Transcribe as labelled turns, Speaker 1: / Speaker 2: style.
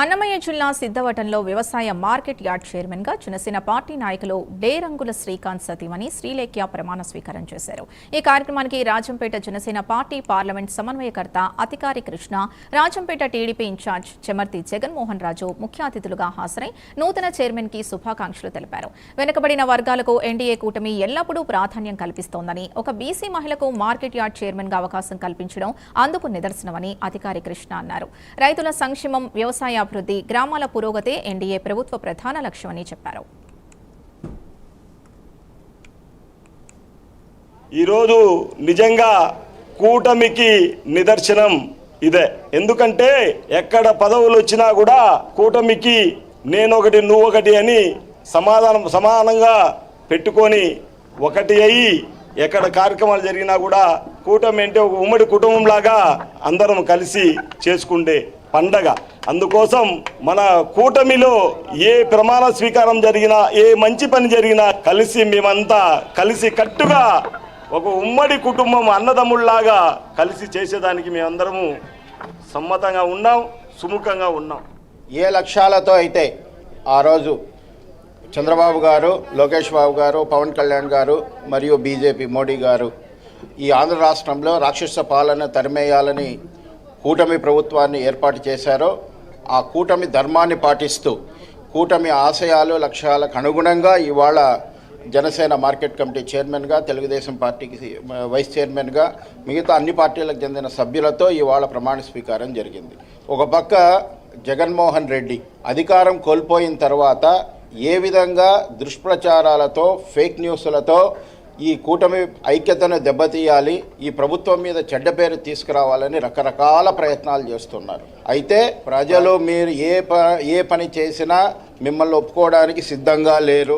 Speaker 1: అన్నమయ్య జిల్లా సిద్ధవటంలో వ్యవసాయ market yard chairman గా జనసేన పార్టీ నాయకులు డేరంగుల శ్రీకాంత్ సతీమణి శ్రీలేఖ్య ప్రమాణ స్వీకారం చేశారు. ఈ కార్యక్రమానికి రాజంపేట జనసేన పార్టీ పార్లమెంట్ సమన్వయకర్త అధికారి కృష్ణ, రాజంపేట టీడీపీ ఇన్ఛార్జ్ చెమర్తి జగన్మోహన్ రాజు ముఖ్య అతిథులుగా హాజరై నూతన చైర్మన్ కి శుభాకాంక్షలు తెలిపారు. వెనుకబడిన వర్గాలకు ఎన్డీఏ కూటమి ఎల్లప్పుడూ ప్రాధాన్యం కల్పిస్తోందని, ఒక బీసీ మహిళకు మార్కెట్ యార్డ్ చైర్మన్ గా అవకాశం కల్పించడం అందుకు నిదర్శనమని అధికారి కృష్ణ అన్నారు. రైతుల సంక్షేమం, వ్యవసాయ అభివృద్ధి, గ్రామాల పురోగతే ఎన్డీఏ ప్రభుత్వ ప్రధాన లక్ష్యమని చెప్పారు.
Speaker 2: ఈరోజు నిజంగా కూటమికి నిదర్శనం ఇదే. ఎందుకంటే ఎక్కడ పదవులు వచ్చినా కూడా కూటమికి నేనొకటి నువ్వొకటి అని సమానంగా పెట్టుకొని ఒకటి అయ్యి ఎక్కడ కార్యక్రమాలు జరిగినా కూడా కూటమి అంటే ఒక ఉమ్మడి కుటుంబంలాగా అందరం కలిసి చేసుకుంటే పండగ. అందుకోసం మన కూటమిలో ఏ ప్రమాణ స్వీకారం జరిగినా, ఏ మంచి పని జరిగినా మేమంతా కలిసి కట్టుగా ఒక ఉమ్మడి కుటుంబం అన్నదమ్ముళ్లాగా కలిసి చేసేదానికి మేమందరము సమ్మతంగా ఉన్నాం, సుముఖంగా ఉన్నాం.
Speaker 3: ఏ లక్ష్యాలతో అయితే ఆ రోజు చంద్రబాబు గారు, లోకేష్ బాబు గారు, పవన్ కళ్యాణ్ గారు మరియు బీజేపీ మోడీ గారు ఈ ఆంధ్ర రాష్ట్రంలో రాక్షస పాలన తరిమేయాలని కూటమి ప్రభుత్వాన్ని ఏర్పాటు చేశారో, ఆ కూటమి ధర్మాన్ని పాటిస్తూ కూటమి ఆశయాలు, లక్ష్యాలకు అనుగుణంగా ఇవాళ జనసేన మార్కెట్ కమిటీ చైర్మన్గా, తెలుగుదేశం పార్టీకి వైస్ చైర్మన్గా, మిగతా అన్ని పార్టీలకు చెందిన సభ్యులతో ఇవాళ ప్రమాణ స్వీకారం జరిగింది. ఒక పక్క జగన్మోహన్ రెడ్డి అధికారం కోల్పోయిన తర్వాత ఏ విధంగా దుష్ప్రచారాలతో, ఫేక్ న్యూస్లతో ఈ కూటమి ఐక్యతను దెబ్బతీయాలి, ఈ ప్రభుత్వం మీద చెడ్డ పేరు తీసుకురావాలని రకరకాల ప్రయత్నాలు చేస్తున్నారు. అయితే ప్రజలు మీరు ఏ పని చేసినా మిమ్మల్ని ఒప్పుకోవడానికి సిద్ధంగా లేరు.